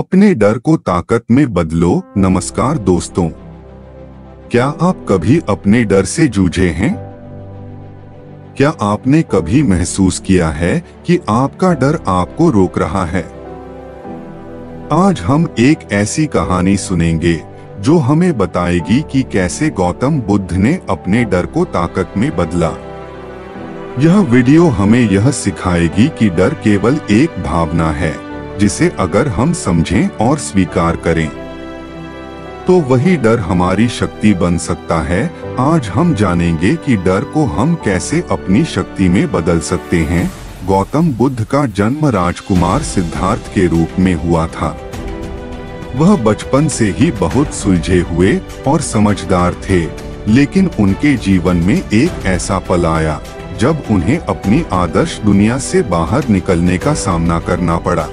अपने डर को ताकत में बदलो। नमस्कार दोस्तों, क्या आप कभी अपने डर से जूझे हैं? क्या आपने कभी महसूस किया है कि आपका डर आपको रोक रहा है? आज हम एक ऐसी कहानी सुनेंगे जो हमें बताएगी कि कैसे गौतम बुद्ध ने अपने डर को ताकत में बदला। यह वीडियो हमें यह सिखाएगी कि डर केवल एक भावना है जिसे अगर हम समझें और स्वीकार करें तो वही डर हमारी शक्ति बन सकता है। आज हम जानेंगे कि डर को हम कैसे अपनी शक्ति में बदल सकते हैं। गौतम बुद्ध का जन्म राजकुमार सिद्धार्थ के रूप में हुआ था। वह बचपन से ही बहुत सुलझे हुए और समझदार थे, लेकिन उनके जीवन में एक ऐसा पल आया जब उन्हें अपनी आदर्श दुनिया से बाहर निकलने का सामना करना पड़ा।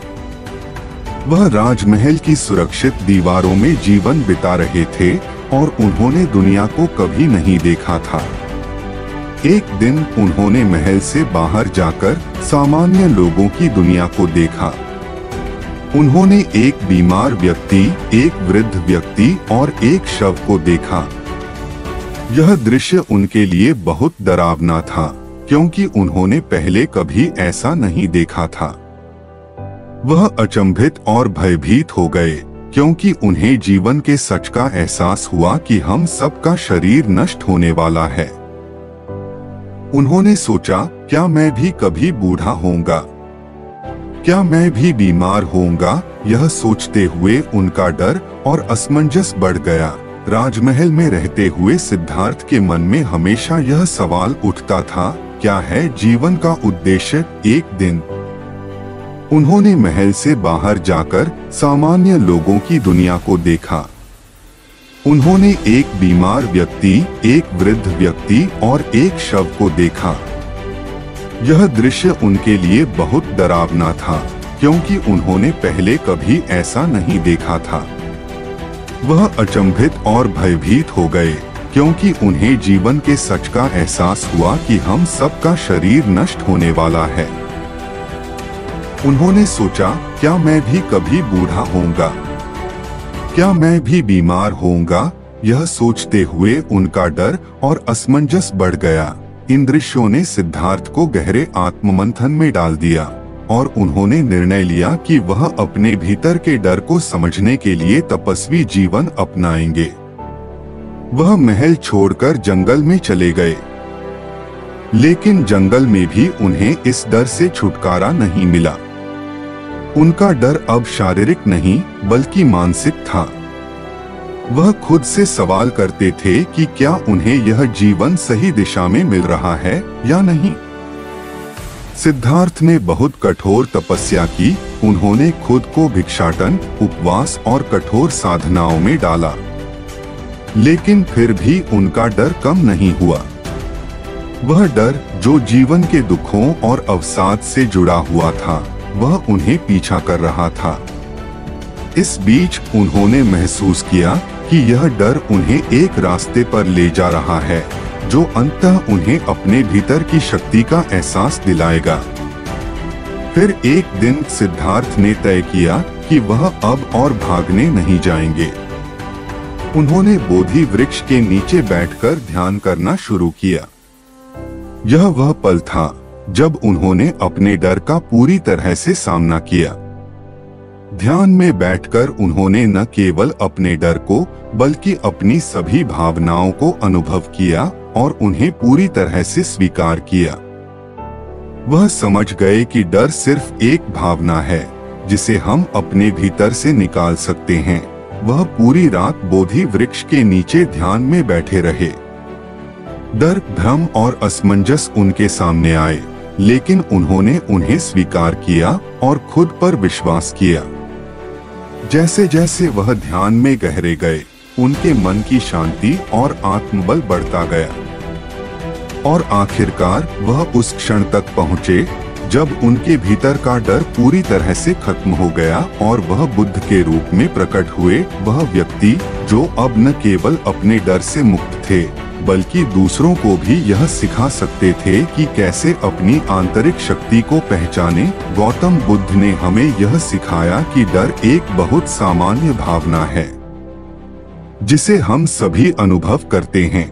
वह राजमहल की सुरक्षित दीवारों में जीवन बिता रहे थे और उन्होंने दुनिया को कभी नहीं देखा था। एक दिन उन्होंने महल से बाहर जाकर सामान्य लोगों की दुनिया को देखा। उन्होंने एक बीमार व्यक्ति, एक वृद्ध व्यक्ति और एक शव को देखा। यह दृश्य उनके लिए बहुत डरावना था, क्योंकि उन्होंने पहले कभी ऐसा नहीं देखा था। वह अचंभित और भयभीत हो गए, क्योंकि उन्हें जीवन के सच का एहसास हुआ कि हम सबका शरीर नष्ट होने वाला है। उन्होंने सोचा, क्या मैं भी कभी बूढ़ा होऊंगा? क्या मैं भी बीमार होऊंगा? यह सोचते हुए उनका डर और असमंजस बढ़ गया। राजमहल में रहते हुए सिद्धार्थ के मन में हमेशा यह सवाल उठता था, क्या है जीवन का उद्देश्य? एक दिन उन्होंने महल से बाहर जाकर सामान्य लोगों की दुनिया को देखा। उन्होंने एक बीमार व्यक्ति, एक वृद्ध व्यक्ति और एक शव को देखा। यह दृश्य उनके लिए बहुत डरावना था, क्योंकि उन्होंने पहले कभी ऐसा नहीं देखा था। वह अचंभित और भयभीत हो गए, क्योंकि उन्हें जीवन के सच का एहसास हुआ कि हम सबका शरीर नष्ट होने वाला है। उन्होंने सोचा, क्या मैं भी कभी बूढ़ा होऊंगा? क्या मैं भी बीमार होऊंगा? यह सोचते हुए उनका डर और असमंजस बढ़ गया। इन दृश्यों ने सिद्धार्थ को गहरे आत्ममंथन में डाल दिया और उन्होंने निर्णय लिया कि वह अपने भीतर के डर को समझने के लिए तपस्वी जीवन अपनाएंगे। वह महल छोड़कर जंगल में चले गए, लेकिन जंगल में भी उन्हें इस डर से छुटकारा नहीं मिला। उनका डर अब शारीरिक नहीं बल्कि मानसिक था। वह खुद से सवाल करते थे कि क्या उन्हें यह जीवन सही दिशा में मिल रहा है या नहीं। सिद्धार्थ ने बहुत कठोर तपस्या की। उन्होंने खुद को भिक्षाटन, उपवास और कठोर साधनाओं में डाला, लेकिन फिर भी उनका डर कम नहीं हुआ। वह डर जो जीवन के दुखों और अवसाद से जुड़ा हुआ था, वह उन्हें पीछा कर रहा था। इस बीच उन्होंने महसूस किया कि यह डर उन्हें एक रास्ते पर ले जा रहा है जो अंततः उन्हें अपने भीतर की शक्ति का एहसास दिलाएगा। फिर एक दिन सिद्धार्थ ने तय किया कि वह अब और भागने नहीं जाएंगे। उन्होंने बोधि वृक्ष के नीचे बैठकर ध्यान करना शुरू किया। यह वह पल था जब उन्होंने अपने डर का पूरी तरह से सामना किया। ध्यान में बैठकर उन्होंने न केवल अपने डर को बल्कि अपनी सभी भावनाओं को अनुभव किया और उन्हें पूरी तरह से स्वीकार किया। वह समझ गए कि डर सिर्फ एक भावना है जिसे हम अपने भीतर से निकाल सकते हैं। वह पूरी रात बोधि वृक्ष के नीचे ध्यान में बैठे रहे। डर, भ्रम और असमंजस उनके सामने आए, लेकिन उन्होंने उन्हें स्वीकार किया और खुद पर विश्वास किया। जैसे जैसे वह ध्यान में गहरे गए, उनके मन की शांति और आत्मबल बढ़ता गया और आखिरकार वह उस क्षण तक पहुँचे जब उनके भीतर का डर पूरी तरह से खत्म हो गया और वह बुद्ध के रूप में प्रकट हुए। वह व्यक्ति जो अब न केवल अपने डर से मुक्त थे बल्कि दूसरों को भी यह सिखा सकते थे कि कैसे अपनी आंतरिक शक्ति को पहचाने। गौतम बुद्ध ने हमें यह सिखाया कि डर एक बहुत सामान्य भावना है जिसे हम सभी अनुभव करते हैं,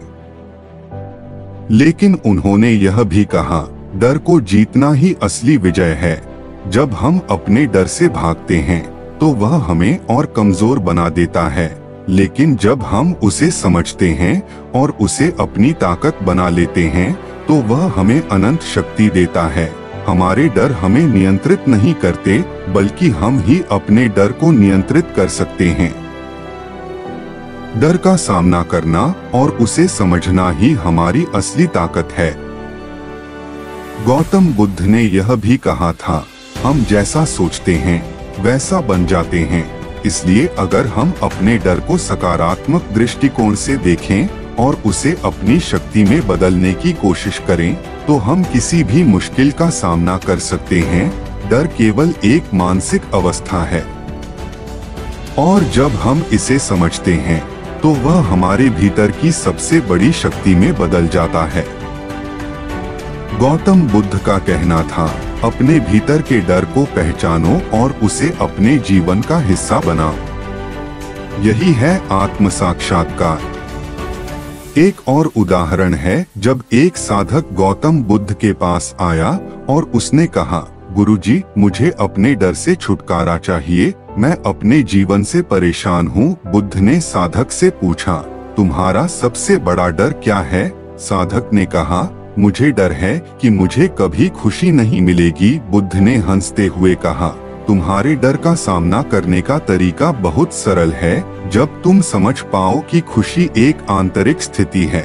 लेकिन उन्होंने यह भी कहा, डर को जीतना ही असली विजय है। जब हम अपने डर से भागते हैं तो वह हमें और कमजोर बना देता है, लेकिन जब हम उसे समझते हैं और उसे अपनी ताकत बना लेते हैं तो वह हमें अनंत शक्ति देता है। हमारे डर हमें नियंत्रित नहीं करते, बल्कि हम ही अपने डर को नियंत्रित कर सकते हैं। डर का सामना करना और उसे समझना ही हमारी असली ताकत है। गौतम बुद्ध ने यह भी कहा था, हम जैसा सोचते हैं वैसा बन जाते हैं। इसलिए अगर हम अपने डर को सकारात्मक दृष्टिकोण से देखें और उसे अपनी शक्ति में बदलने की कोशिश करें तो हम किसी भी मुश्किल का सामना कर सकते हैं। डर केवल एक मानसिक अवस्था है और जब हम इसे समझते हैं तो वह हमारे भीतर की सबसे बड़ी शक्ति में बदल जाता है। गौतम बुद्ध का कहना था, अपने भीतर के डर को पहचानो और उसे अपने जीवन का हिस्सा बनाओ। यही है आत्म साक्षात्कार। एक और उदाहरण है जब एक साधक गौतम बुद्ध के पास आया और उसने कहा, गुरुजी, मुझे अपने डर से छुटकारा चाहिए, मैं अपने जीवन से परेशान हूँ। बुद्ध ने साधक से पूछा, तुम्हारा सबसे बड़ा डर क्या है? साधक ने कहा, मुझे डर है कि मुझे कभी खुशी नहीं मिलेगी। बुद्ध ने हंसते हुए कहा, तुम्हारे डर का सामना करने का तरीका बहुत सरल है। जब तुम समझ पाओ कि खुशी एक आंतरिक स्थिति है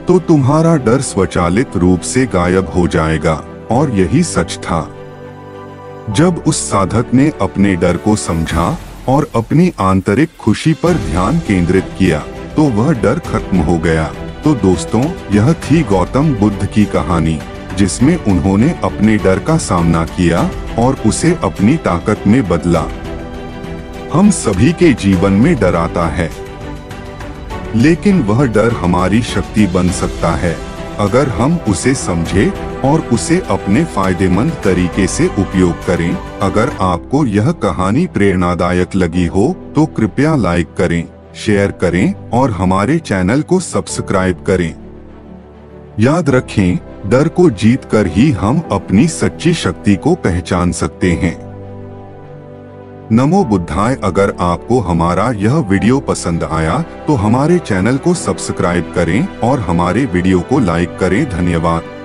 तो तुम्हारा डर स्वचालित रूप से गायब हो जाएगा। और यही सच था। जब उस साधक ने अपने डर को समझा और अपनी आंतरिक खुशी पर ध्यान केंद्रित किया तो वह डर खत्म हो गया। तो दोस्तों, यह थी गौतम बुद्ध की कहानी जिसमें उन्होंने अपने डर का सामना किया और उसे अपनी ताकत में बदला। हम सभी के जीवन में डर आता है, लेकिन वह डर हमारी शक्ति बन सकता है अगर हम उसे समझें और उसे अपने फायदेमंद तरीके से उपयोग करें। अगर आपको यह कहानी प्रेरणादायक लगी हो तो कृपया लाइक करें, शेयर करें और हमारे चैनल को सब्सक्राइब करें। याद रखें, डर को जीतकर ही हम अपनी सच्ची शक्ति को पहचान सकते हैं। नमो बुद्धाय। अगर आपको हमारा यह वीडियो पसंद आया तो हमारे चैनल को सब्सक्राइब करें और हमारे वीडियो को लाइक करें। धन्यवाद।